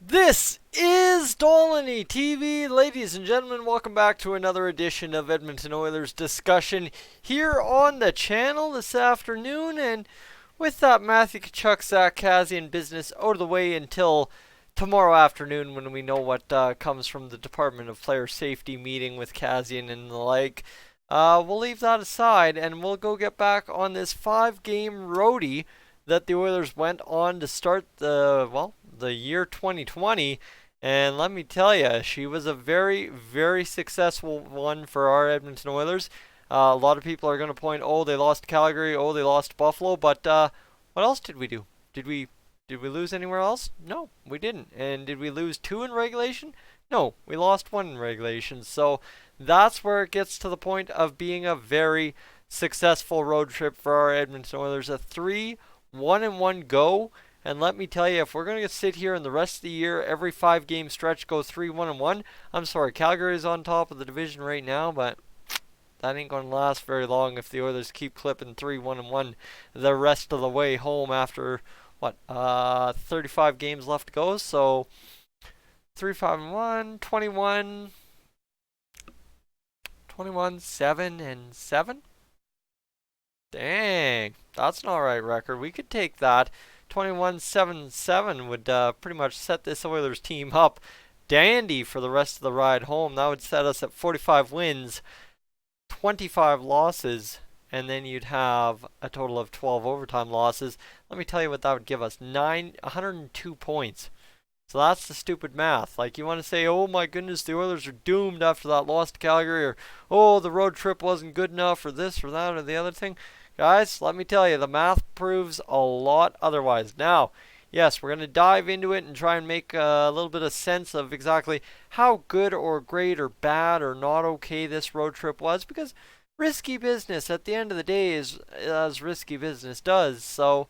This is Dolynny TV. Ladies and gentlemen, welcome back to another edition of Edmonton Oilers discussion here on the channel this afternoon. And with that Matthew Tkachuk, Zach Kassian business out of the way until tomorrow afternoon when we know what comes from the Department of Player Safety meeting with Kassian and the like. We'll leave that aside and we'll go get back on this 5-game roadie that the Oilers went on to start the year 2020. And let me tell you, she was a very, very successful one for our Edmonton Oilers. A lot of people are going to point, oh, they lost Calgary, oh, they lost Buffalo, but what else did we do? Did we lose anywhere else? No, we didn't. And did we lose 2 in regulation? No, we lost 1 in regulation. So that's where it gets to the point of being a very successful road trip for our Edmonton Oilers. A 3-1-1 go. And let me tell you, if we're going to sit here and the rest of the year, every 5-game stretch go 3-1-1, I'm sorry, Calgary's on top of the division right now, but that ain't going to last very long if the Oilers keep clipping 3-1-1 the rest of the way home after, 35 games left to go. So 3-5-1, 21, 7-7. Dang, that's an alright record. We could take that. 21-7-7 would pretty much set this Oilers team up dandy for the rest of the ride home. That would set us at 45 wins, 25 losses, and then you'd have a total of 12 overtime losses. Let me tell you what that would give us. 102 points. So that's the stupid math. Like, you want to say, oh my goodness, the Oilers are doomed after that loss to Calgary, or oh, the road trip wasn't good enough, or this or that or the other thing. Guys, let me tell you, the math proves a lot otherwise. Now, yes, we're going to dive into it and try and make a little bit of sense of exactly how good or great or bad or not okay this road trip was, because risky business at the end of the day is as risky business does. So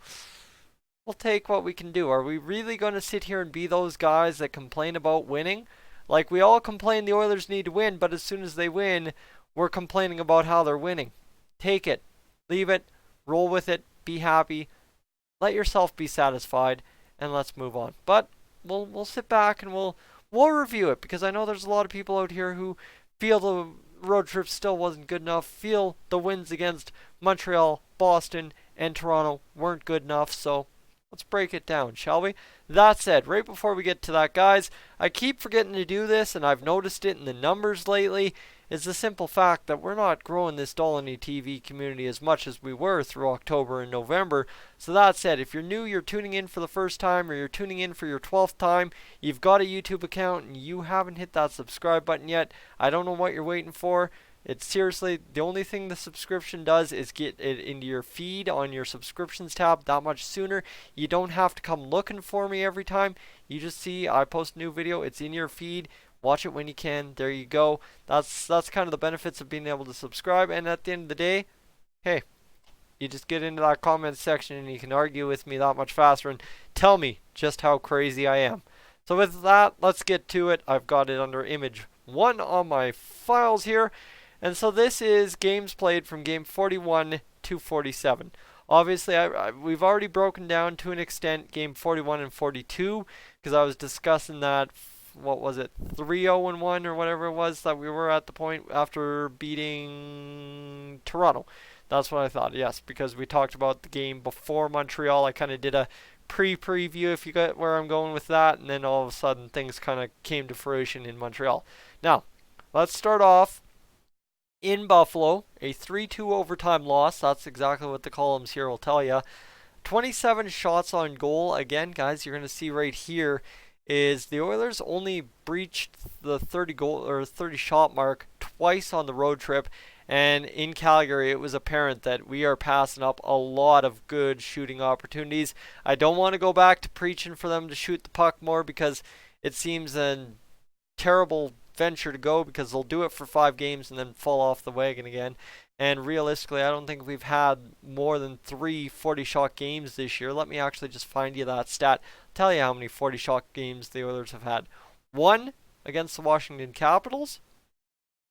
we'll take what we can do. Are we really going to sit here and be those guys that complain about winning? Like, we all complain the Oilers need to win, but as soon as they win, we're complaining about how they're winning. Take it. Leave it, roll with it, be happy, let yourself be satisfied, and let's move on. But we'll sit back and we'll review it, because I know there's a lot of people out here who feel the road trip still wasn't good enough, feel the wins against Montreal, Boston, and Toronto weren't good enough. So let's break it down, shall we? That said, right before we get to that, guys, I keep forgetting to do this, and I've noticed it in the numbers lately. Is the simple fact that we're not growing this Dolynny TV community as much as we were through October and November. So that said, if you're new, you're tuning in for the first time, or you're tuning in for your 12th time, you've got a YouTube account and you haven't hit that subscribe button yet, I don't know what you're waiting for. It's seriously, the only thing the subscription does is get it into your feed on your subscriptions tab that much sooner. You don't have to come looking for me every time. You just see I post a new video, it's in your feed. Watch it when you can. There you go. That's kind of the benefits of being able to subscribe. And at the end of the day, hey, you just get into that comment section and you can argue with me that much faster and tell me just how crazy I am. So with that, let's get to it. I've got it under image 1 on my files here. And so this is games played from game 41 to 47. Obviously, we've already broken down to an extent game 41 and 42, because I was discussing that, what was it, 3-0-1 or whatever it was that we were at the point after beating Toronto. That's what I thought, yes, because we talked about the game before Montreal. I kind of did a preview, if you get where I'm going with that, and then all of a sudden things kind of came to fruition in Montreal. Now, let's start off in Buffalo, a 3-2 overtime loss. That's exactly what the columns here will tell you. 27 shots on goal. Again, guys, you're going to see right here is the Oilers only breached the 30 shot mark twice on the road trip, and in Calgary it was apparent that we are passing up a lot of good shooting opportunities. I don't want to go back to preaching for them to shoot the puck more, because it seems a terrible venture to go, because they'll do it for 5 games and then fall off the wagon again. And realistically, I don't think we've had more than 3 40-shot games this year. Let me actually just find you that stat. Tell you how many 40-shot games the Oilers have had. 1 against the Washington Capitals,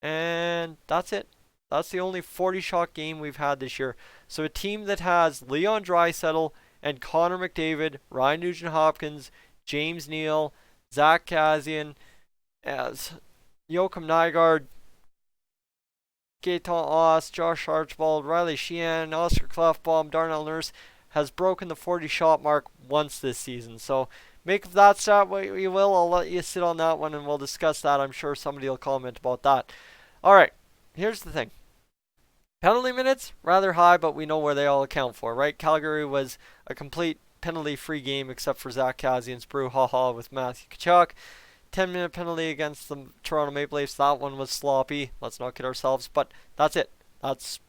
and that's it. That's the only 40-shot game we've had this year. So a team that has Leon Draisaitl and Connor McDavid, Ryan Nugent-Hopkins, James Neal, Zach Kassian as Joachim Nygaard, Gaetan Oss, Josh Archibald, Riley Sheehan, Oscar Clefbaum, Darnell Nurse has broken the 40 shot mark once this season. So make of that stat what you will. I'll let you sit on that one and we'll discuss that. I'm sure somebody will comment about that. Alright, here's the thing. Penalty minutes, rather high, but we know where they all account for, right? Calgary was a complete penalty-free game except for Zach Kassian's brouhaha with Matthew Tkachuk. 10-minute penalty against the Toronto Maple Leafs. That one was sloppy. Let's not kid ourselves, but that's it. That's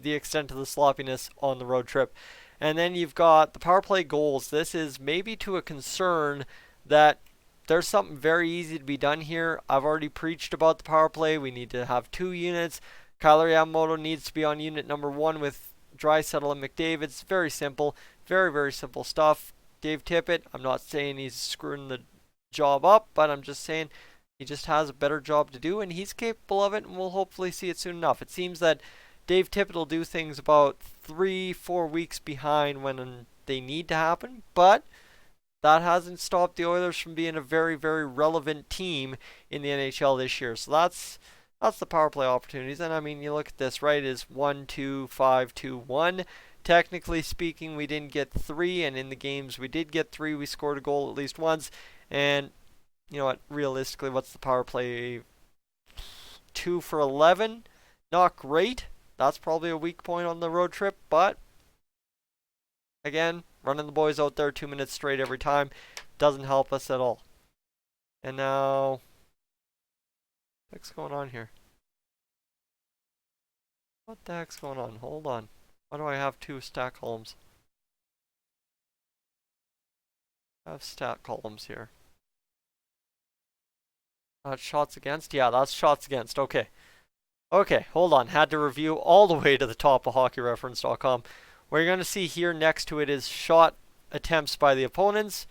the extent of the sloppiness on the road trip. And then you've got the power play goals. This is maybe to a concern that there's something very easy to be done here. I've already preached about the power play. We need to have 2 units. Kyler Yamamoto needs to be on unit number 1 with Draisaitl and McDavid. It's very simple. Very, very simple stuff. Dave Tippett, I'm not saying he's screwing the job up, but I'm just saying he just has a better job to do, and he's capable of it, and we'll hopefully see it soon enough. It seems that Dave Tippett will do things about 3-4 weeks behind when they need to happen, but that hasn't stopped the Oilers from being a very, very relevant team in the NHL this year. So that's the power play opportunities. And I mean, you look at this, right? Is 1-2-5-2-1. Technically speaking, we didn't get 3, and in the games we did get 3, we scored a goal at least once. And you know what? Realistically, what's the power play? 2 for 11. Not great. That's probably a weak point on the road trip, but again, running the boys out there 2 minutes straight every time doesn't help us at all. And now, what's going on here? What the heck's going on? Hold on. Why do I have 2 stat columns? I have stat columns here. Shots against? Yeah, that's shots against. Okay. Okay, hold on. Had to review all the way to the top of hockeyreference.com. What you're going to see here next to it is shot attempts by the opponents.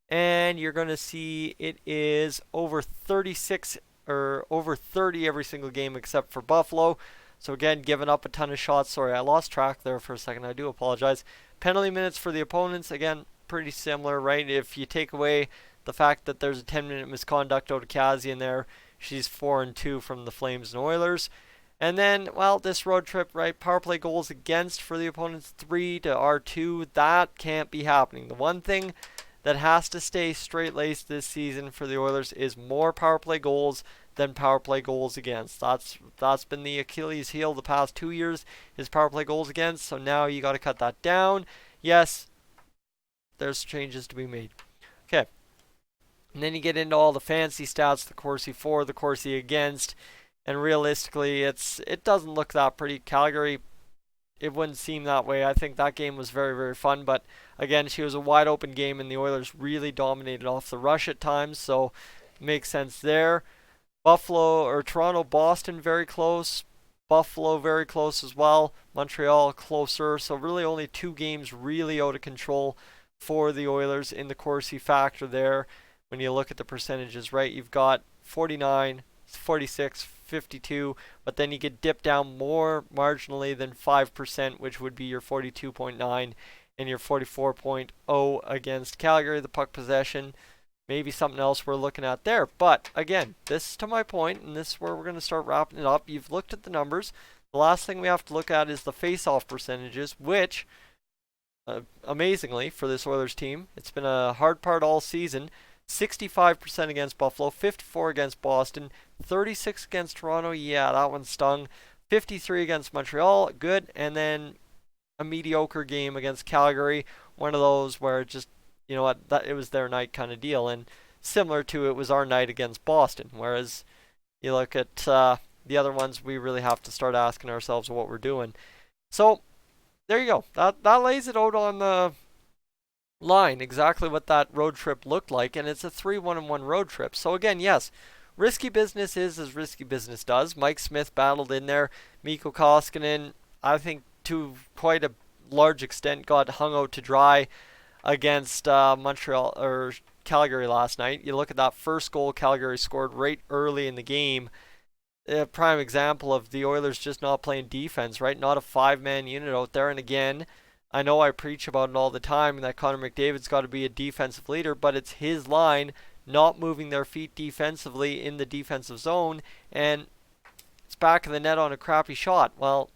And you're going to see it is over 36 or over 30 every single game except for Buffalo. So again, giving up a ton of shots. Sorry, I lost track there for a second. I do apologize. Penalty minutes for the opponents. Again, pretty similar, right? If you take away the fact that there's a 10-minute misconduct out of Kassian there, she's 4-2 from the Flames and Oilers. And then, well, this road trip, right, power play goals against for the opponents 3 to R2. That can't be happening. The one thing that has to stay straight-laced this season for the Oilers is more power play goals than power play goals against. That's been the Achilles heel the past 2 years, is power play goals against. So now you got to cut that down. Yes, there's changes to be made. Okay. And then you get into all the fancy stats, the Corsi for, the Corsi against. And realistically, it doesn't look that pretty. Calgary, it wouldn't seem that way. I think that game was very, very fun. But again, she was a wide open game, and the Oilers really dominated off the rush at times. So it makes sense there. Buffalo or Toronto, Boston very close. Buffalo very close as well. Montreal closer. So really only 2 games really out of control for the Oilers in the Corsi factor there. When you look at the percentages, right? You've got 49, 46, 52, but then you get dipped down more marginally than 5%, which would be your 42.9 and your 44.0 against Calgary, the puck possession. Maybe something else we're looking at there. But again, this is to my point, and this is where we're going to start wrapping it up. You've looked at the numbers. The last thing we have to look at is the face-off percentages, which, amazingly, for this Oilers team, it's been a hard part all season. 65% against Buffalo, 54 against Boston, 36 against Toronto. Yeah, that one stung. 53 against Montreal, good. And then a mediocre game against Calgary. One of those where it just, you know what, that it was their night kind of deal. And similar to it was our night against Boston. Whereas you look at the other ones, we really have to start asking ourselves what we're doing. So there you go. That lays it out on the line exactly what that road trip looked like, and it's a 3-1-1 road trip. So again, yes, risky business is as risky business does. Mike Smith battled in there. Mikko Koskinen, I think to quite a large extent, got hung out to dry against Montreal or Calgary last night. You look at that first goal Calgary scored right early in the game. A prime example of the Oilers just not playing defense, right? Not a 5-man unit out there. And again, I know I preach about it all the time, and that Connor McDavid's got to be a defensive leader, but it's his line not moving their feet defensively in the defensive zone, and it's back of the net on a crappy shot. Well,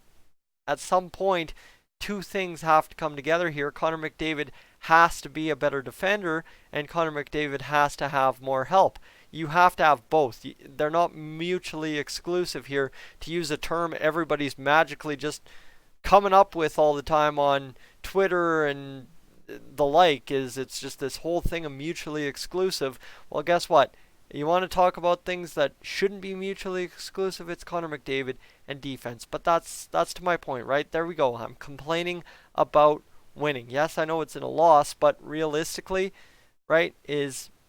at some point, two things have to come together here. Connor McDavid has to be a better defender, and Connor McDavid has to have more help. You have to have both. They're not mutually exclusive here, to use a term everybody's magically just coming up with all the time on Twitter and the like. It's just this whole thing of mutually exclusive. Well, guess what? You want to talk about things that shouldn't be mutually exclusive? It's Connor McDavid and defense. But that's to my point, right? There we go. I'm complaining about winning. Yes, I know it's in a loss, but realistically, right,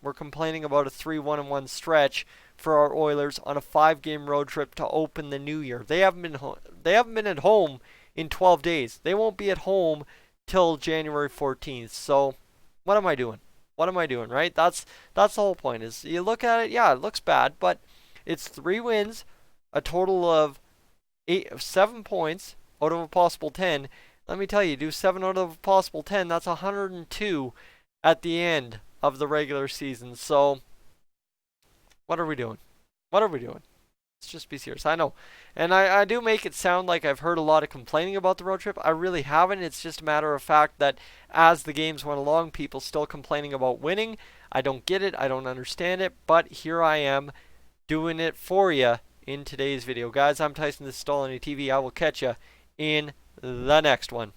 we're complaining about a 3-1-1 stretch for our Oilers on a 5-game road trip to open the new year. They haven't been at home in 12 days. They won't be at home till January 14th. So, what am I doing? What am I doing, right? That's the whole point. Is you look at it, yeah, it looks bad, but it's 3 wins, a total of 7 points out of a possible 10. Let me tell you, do 7 out of a possible 10, that's 102 at the end of the regular season. So, what are we doing? What are we doing? Let's just be serious. I know. And I do make it sound like I've heard a lot of complaining about the road trip. I really haven't. It's just a matter of fact that as the games went along, people still complaining about winning. I don't get it. I don't understand it. But here I am doing it for you in today's video. Guys, I'm Tyson. This is Dolynny TV. I will catch you in the next one.